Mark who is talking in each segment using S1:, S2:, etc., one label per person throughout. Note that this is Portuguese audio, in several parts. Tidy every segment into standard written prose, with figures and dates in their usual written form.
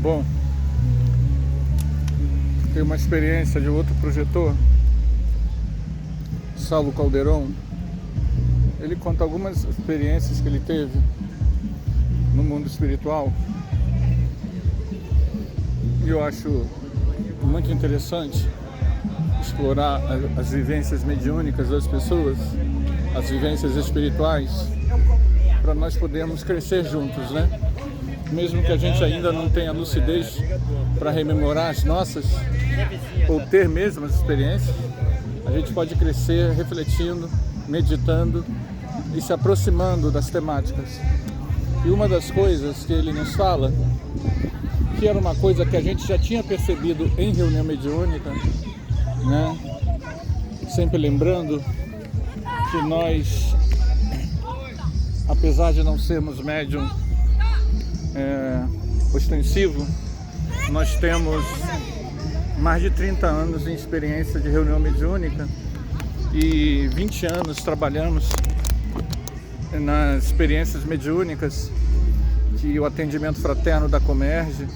S1: Bom, tem uma experiência de outro projetor, Saulo Calderon. Ele conta algumas experiências que ele teve no mundo espiritual e eu acho muito interessante explorar as vivências mediúnicas das pessoas, as vivências espirituais, para nós podermos crescer juntos, né? Mesmo que a gente ainda não tenha lucidez para rememorar as nossas, ou ter mesmo as experiências, a gente pode crescer refletindo, meditando e se aproximando das temáticas. E uma das coisas que ele nos fala, que era uma coisa que a gente já tinha percebido em reunião mediúnica, né? Sempre lembrando que nós, apesar de não sermos médium ostensivo, nós temos mais de 30 anos em experiência de reunião mediúnica e 20 anos trabalhamos nas experiências mediúnicas que o atendimento fraterno da Comerge,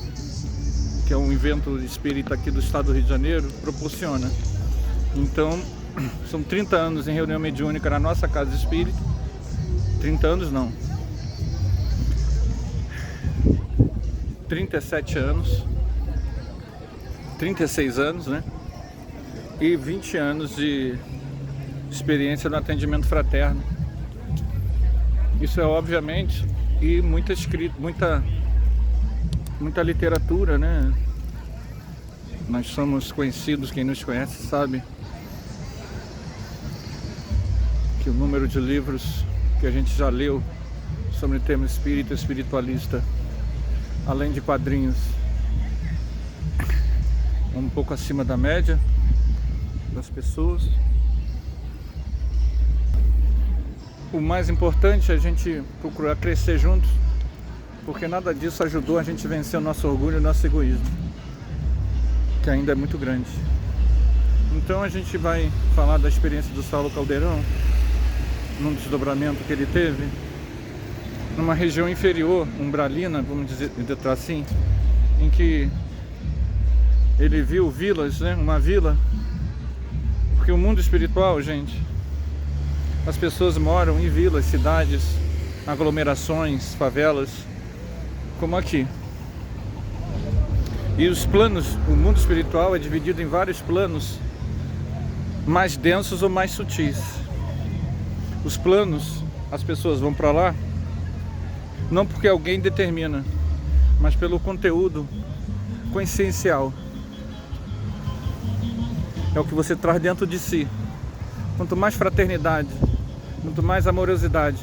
S1: que é um evento espírita aqui do estado do Rio de Janeiro, proporciona. Então, são 30 anos em reunião mediúnica na nossa casa espírita. 30 anos não, 37 anos, 36 anos, né? E 20 anos de experiência no atendimento fraterno. Isso é obviamente, e muita escrita, muita literatura, né? Nós somos conhecidos, quem nos conhece sabe que o número de livros que a gente já leu sobre o tema espírita, espiritualista, além de quadrinhos, um pouco acima da média das pessoas. O mais importante é a gente procurar crescer juntos, porque nada disso ajudou a gente vencer o nosso orgulho e o nosso egoísmo, que ainda é muito grande. Então a gente vai falar da experiência do Saulo Calderon, num desdobramento que ele teve numa região inferior, umbralina, vamos dizer assim, em que ele viu vilas, né? Uma vila, porque o mundo espiritual, gente, as pessoas moram em vilas, cidades, aglomerações, favelas, como aqui. E os planos, o mundo espiritual é dividido em vários planos, mais densos ou mais sutis. Os planos, as pessoas vão para lá não porque alguém determina, mas pelo conteúdo consciencial. É o que você traz dentro de si. Quanto mais fraternidade, quanto mais amorosidade,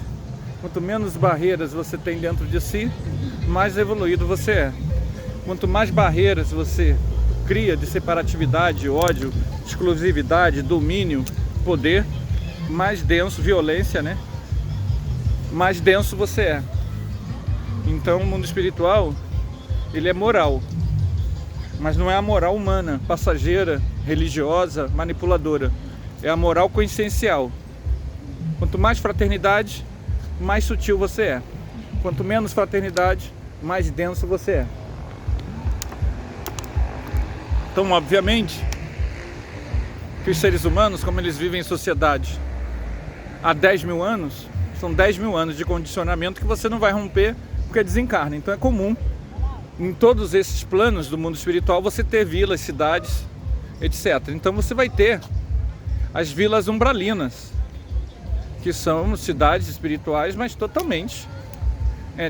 S1: quanto menos barreiras você tem dentro de si, mais evoluído você é. Quanto mais barreiras você cria de separatividade, ódio, exclusividade, domínio, poder, mais denso, violência, né? Mais denso você é. Então o mundo espiritual, ele é moral, mas não é a moral humana, passageira, religiosa, manipuladora. É a moral consciencial. Quanto mais fraternidade, mais sutil você é. Quanto menos fraternidade, mais denso você é. Então, obviamente, que os seres humanos, como eles vivem em sociedade há 10 mil anos, são 10 mil anos de condicionamento que você não vai romper porque desencarna. Então é comum, em todos esses planos do mundo espiritual, você ter vilas, cidades, etc. Então você vai ter as vilas umbralinas, que são cidades espirituais, mas totalmente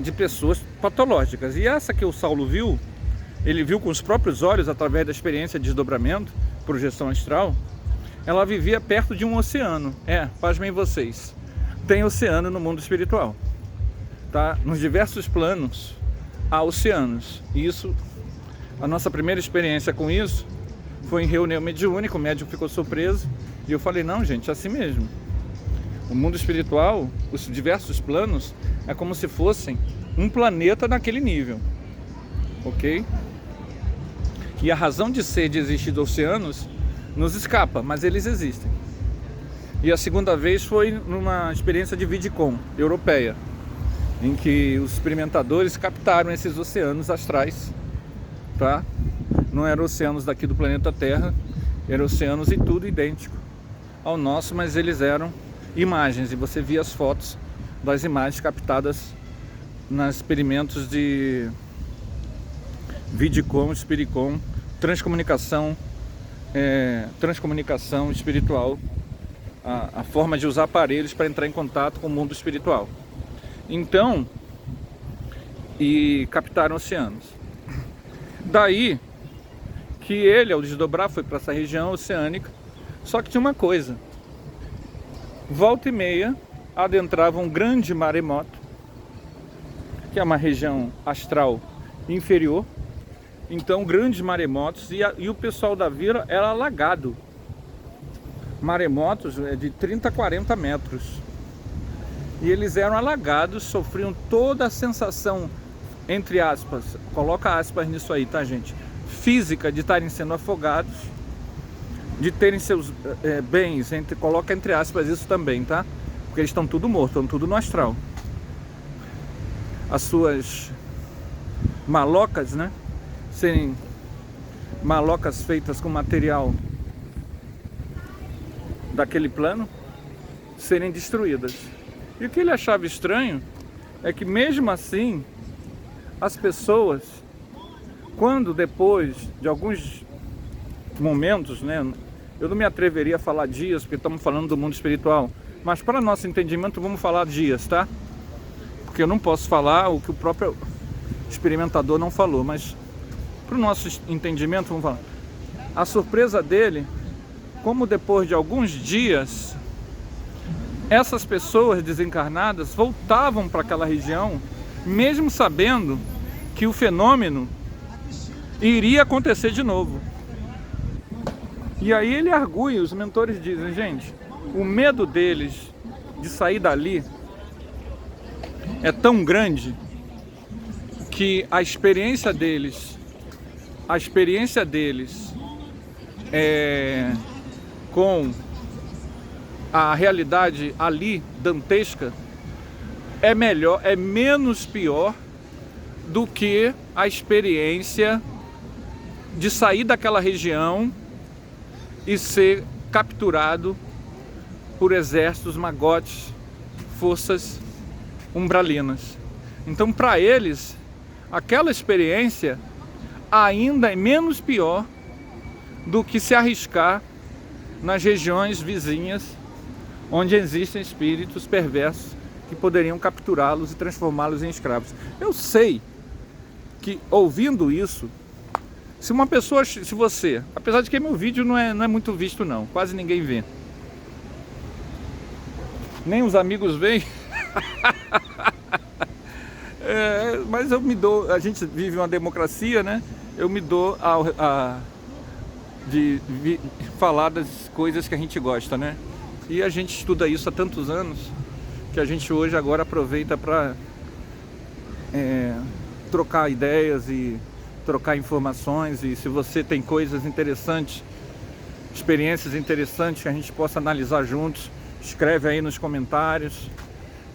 S1: de pessoas patológicas. E essa que o Saulo viu, ele viu com os próprios olhos, através da experiência de desdobramento, projeção astral, ela vivia perto de um oceano. Pasmem vocês, tem oceano no mundo espiritual, tá? Nos diversos planos há oceanos. E isso, a nossa primeira experiência com isso foi em reunião mediúnica. O médium ficou surpreso e eu falei, não gente, é assim mesmo. O mundo espiritual, os diversos planos, é como se fossem um planeta naquele nível, ok? E a razão de ser, de existir de oceanos, nos escapa, mas eles existem. E a segunda vez foi numa experiência de Vidicom, europeia, em que os experimentadores captaram esses oceanos astrais tá? Não eram oceanos daqui do planeta Terra, eram oceanos e tudo idêntico ao nosso, mas eles eram imagens, e você via as fotos das imagens captadas nos experimentos de Vidicom, Spiricom, transcomunicação espiritual, a forma de usar aparelhos para entrar em contato com o mundo espiritual. Então, e captaram oceanos. Daí que ele, ao desdobrar, foi para essa região oceânica. Só que tinha uma coisa: volta e meia adentrava um grande maremoto, que é uma região astral inferior. Então, grandes maremotos, e o pessoal da vila era alagado. Maremotos de 30 a 40 metros. E eles eram alagados, sofriam toda a sensação, entre aspas, coloca aspas nisso aí, tá, gente? Física, de estarem sendo afogados, de terem seus bens, coloca entre aspas isso também, tá? Porque eles estão tudo mortos, estão tudo no astral. As suas malocas, né? Serem malocas feitas com material daquele plano, serem destruídas. E o que ele achava estranho é que, mesmo assim, as pessoas, quando depois de alguns momentos, né, eu não me atreveria a falar dias, porque estamos falando do mundo espiritual, mas para nosso entendimento vamos falar dias, tá? Porque eu não posso falar o que o próprio experimentador não falou, mas para o nosso entendimento vamos falar. A surpresa dele, como depois de alguns dias, essas pessoas desencarnadas voltavam para aquela região, mesmo sabendo que o fenômeno iria acontecer de novo. E aí ele argui, os mentores dizem, gente, o medo deles de sair dali é tão grande que a experiência deles com a realidade ali, dantesca, é menos pior do que a experiência de sair daquela região e ser capturado por exércitos, magotes, forças umbralinas. Então, para eles, aquela experiência ainda é menos pior do que se arriscar nas regiões vizinhas, onde existem espíritos perversos que poderiam capturá-los e transformá-los em escravos. Eu sei que, ouvindo isso, se uma pessoa, se você, apesar de que meu vídeo não é muito visto não, quase ninguém vê, nem os amigos veem, mas eu me dou, a gente vive uma democracia, né? Eu me dou de falar das coisas que a gente gosta, né? E a gente estuda isso há tantos anos que a gente hoje agora aproveita para trocar ideias e trocar informações. E se você tem coisas interessantes, experiências interessantes que a gente possa analisar juntos, escreve aí nos comentários,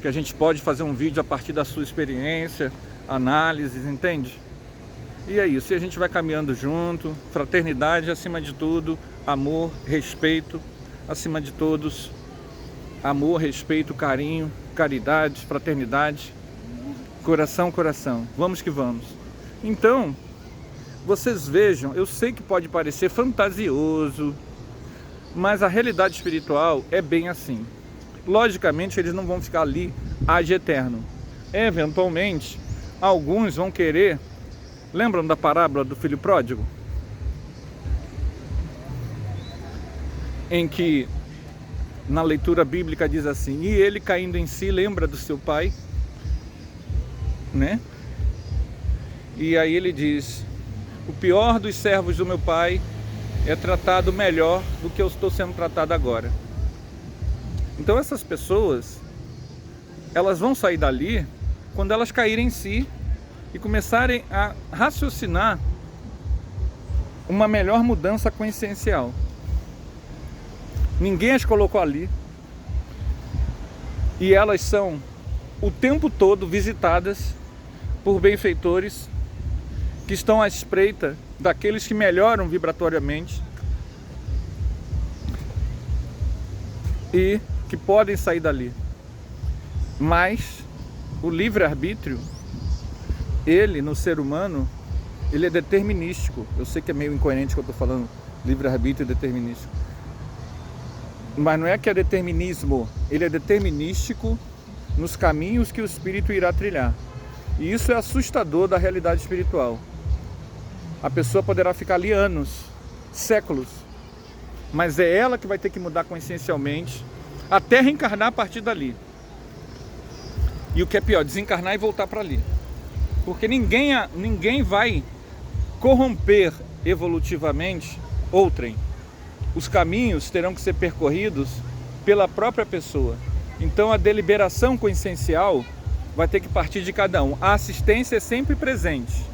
S1: que a gente pode fazer um vídeo a partir da sua experiência, análises, entende? E é isso, e a gente vai caminhando junto, fraternidade acima de tudo, amor, respeito acima de todos, amor, respeito, carinho, caridade, fraternidade, coração, coração, vamos que vamos. Então, vocês vejam, eu sei que pode parecer fantasioso, mas a realidade espiritual é bem assim. Logicamente, eles não vão ficar ali ad eterno. Eventualmente, alguns vão querer... Lembram da parábola do filho pródigo? Em que, na leitura bíblica, diz assim: e ele, caindo em si, lembra do seu pai, né? E aí ele diz: o pior dos servos do meu pai é tratado melhor do que eu estou sendo tratado agora. Então essas pessoas, elas vão sair dali quando elas caírem em si e começarem a raciocinar uma melhor mudança consciencial. Ninguém as colocou ali, e elas são o tempo todo visitadas por benfeitores que estão à espreita daqueles que melhoram vibratoriamente e que podem sair dali. Mas o livre-arbítrio, ele no ser humano, ele é determinístico. Eu sei que é meio incoerente que eu estou falando, livre-arbítrio e determinístico. Mas não é que é determinismo, ele é determinístico nos caminhos que o espírito irá trilhar. E isso é assustador da realidade espiritual. A pessoa poderá ficar ali anos, séculos, mas é ela que vai ter que mudar consciencialmente até reencarnar a partir dali. E o que é pior, desencarnar e voltar para ali. Porque ninguém vai corromper evolutivamente outrem. Os caminhos terão que ser percorridos pela própria pessoa. Então a deliberação consciencial vai ter que partir de cada um. A assistência é sempre presente.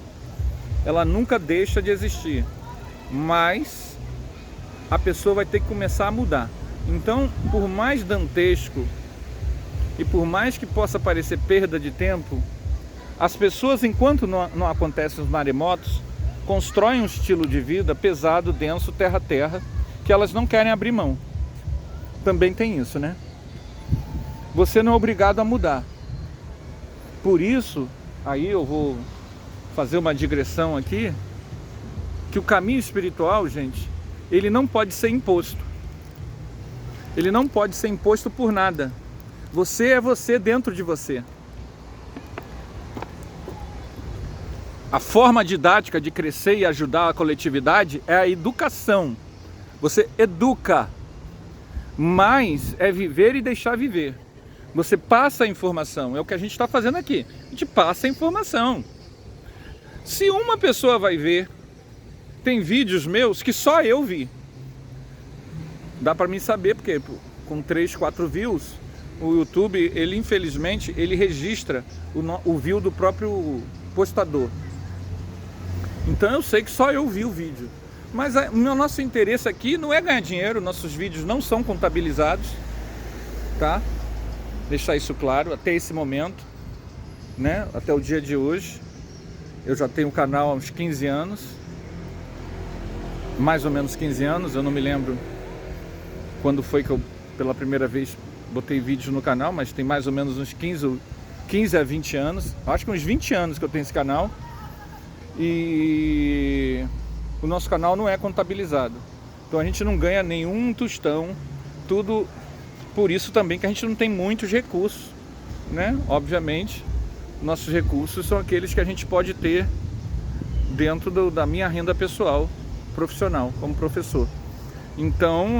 S1: Ela nunca deixa de existir. Mas a pessoa vai ter que começar a mudar. Então, por mais dantesco e por mais que possa parecer perda de tempo, as pessoas, enquanto não acontecem os maremotos, constroem um estilo de vida pesado, denso, terra-terra, que elas não querem abrir mão. Também tem isso, né? Você não é obrigado a mudar. Por isso, aí eu vou fazer uma digressão aqui, que o caminho espiritual, gente, ele não pode ser imposto. Ele não pode ser imposto por nada. Você é você dentro de você. A forma didática de crescer e ajudar a coletividade é a educação. Você educa, mas é viver e deixar viver. Você passa a informação, é o que a gente está fazendo aqui. A gente passa a informação. Se uma pessoa vai ver, tem vídeos meus que só eu vi. Dá para mim saber, porque com 3, 4 views, o YouTube, ele infelizmente, ele registra o view do próprio postador. Então eu sei que só eu vi o vídeo. Mas o nosso interesse aqui não é ganhar dinheiro, nossos vídeos não são contabilizados, tá? Deixar isso claro, até esse momento, né? Até o dia de hoje. Eu já tenho um canal há uns 15 anos, mais ou menos 15 anos, eu não me lembro quando foi que eu pela primeira vez botei vídeos no canal, mas tem mais ou menos uns 15 a 20 anos, acho que uns 20 anos que eu tenho esse canal. E o nosso canal não é contabilizado, então a gente não ganha nenhum tostão, tudo por isso também que a gente não tem muitos recursos, né? Obviamente, nossos recursos são aqueles que a gente pode ter dentro da minha renda pessoal, profissional, como professor. Então,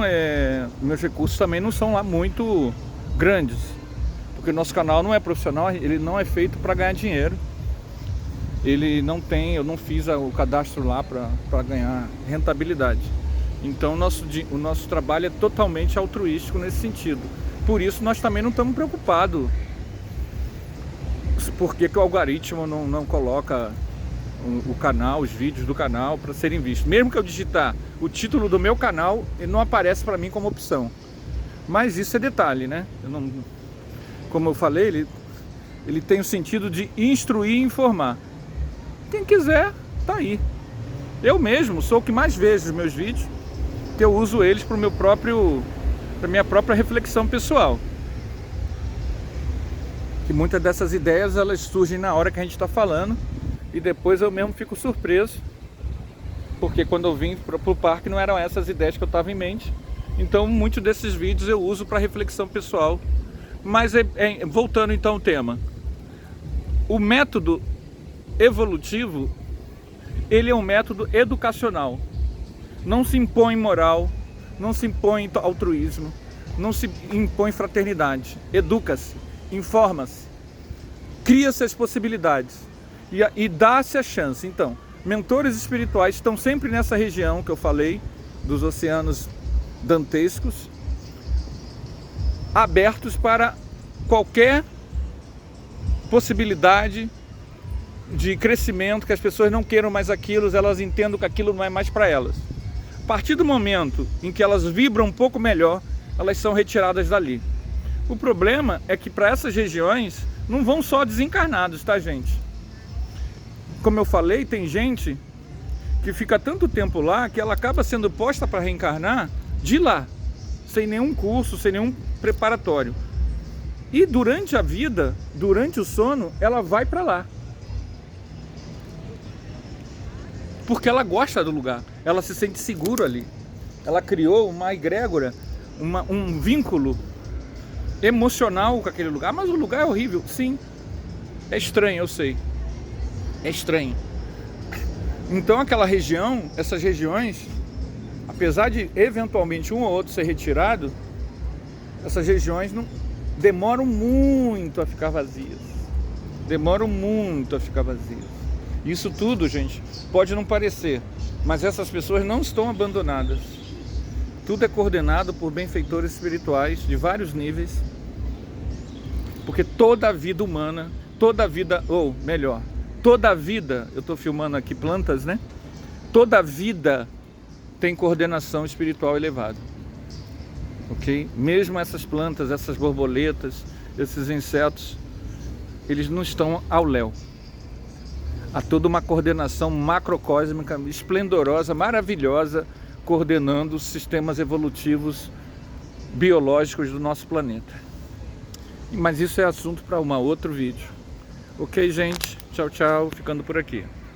S1: meus recursos também não são lá muito grandes, porque o nosso canal não é profissional, ele não é feito para ganhar dinheiro. Ele não tem, eu não fiz o cadastro lá para ganhar rentabilidade. Então o nosso trabalho é totalmente altruístico nesse sentido. Por isso nós também não estamos preocupados por que o algoritmo não coloca o canal, os vídeos do canal para serem vistos. Mesmo que eu digitar o título do meu canal, ele não aparece para mim como opção. Mas isso é detalhe, né? Como eu falei, ele tem o sentido de instruir e informar. Quem quiser, tá aí. Eu mesmo sou o que mais vejo os meus vídeos, que eu uso eles para minha própria reflexão pessoal. Que muitas dessas ideias elas surgem na hora que a gente está falando e depois eu mesmo fico surpreso, porque quando eu vim para o parque não eram essas ideias que eu estava em mente. Então muitos desses vídeos eu uso para reflexão pessoal. Mas voltando então ao tema, o método evolutivo, ele é um método educacional. Não se impõe moral, não se impõe altruísmo, não se impõe fraternidade. Educa-se, informa-se, cria-se as possibilidades e dá-se a chance. Então, mentores espirituais estão sempre nessa região que eu falei, dos oceanos dantescos, abertos para qualquer possibilidade de crescimento, que as pessoas não queiram mais aquilo, elas entendam que aquilo não é mais para elas. A partir do momento em que elas vibram um pouco melhor, elas são retiradas dali. O problema é que para essas regiões não vão só desencarnados, tá, gente? como eu falei, tem gente que fica tanto tempo lá que ela acaba sendo posta para reencarnar de lá, sem nenhum curso, sem nenhum preparatório. E durante a vida, durante o sono, ela vai para lá. Porque ela gosta do lugar, ela se sente segura ali. Ela criou uma egrégora, um vínculo emocional com aquele lugar. Mas o lugar é horrível, sim. É estranho, eu sei. É estranho. Então aquela região, essas regiões, apesar de eventualmente um ou outro ser retirado, essas regiões não demoram muito a ficar vazias. Demoram muito a ficar vazias. Isso tudo, gente, pode não parecer, mas essas pessoas não estão abandonadas. Tudo é coordenado por benfeitores espirituais de vários níveis, porque toda a vida humana, toda a vida, ou melhor, toda a vida, eu estou filmando aqui plantas, né? Toda a vida tem coordenação espiritual elevada, ok? Mesmo essas plantas, essas borboletas, esses insetos, eles não estão ao léu. Há toda uma coordenação macrocósmica, esplendorosa, maravilhosa, coordenando os sistemas evolutivos biológicos do nosso planeta. Mas isso é assunto para um outro vídeo. Ok, gente? Tchau, tchau. Ficando por aqui.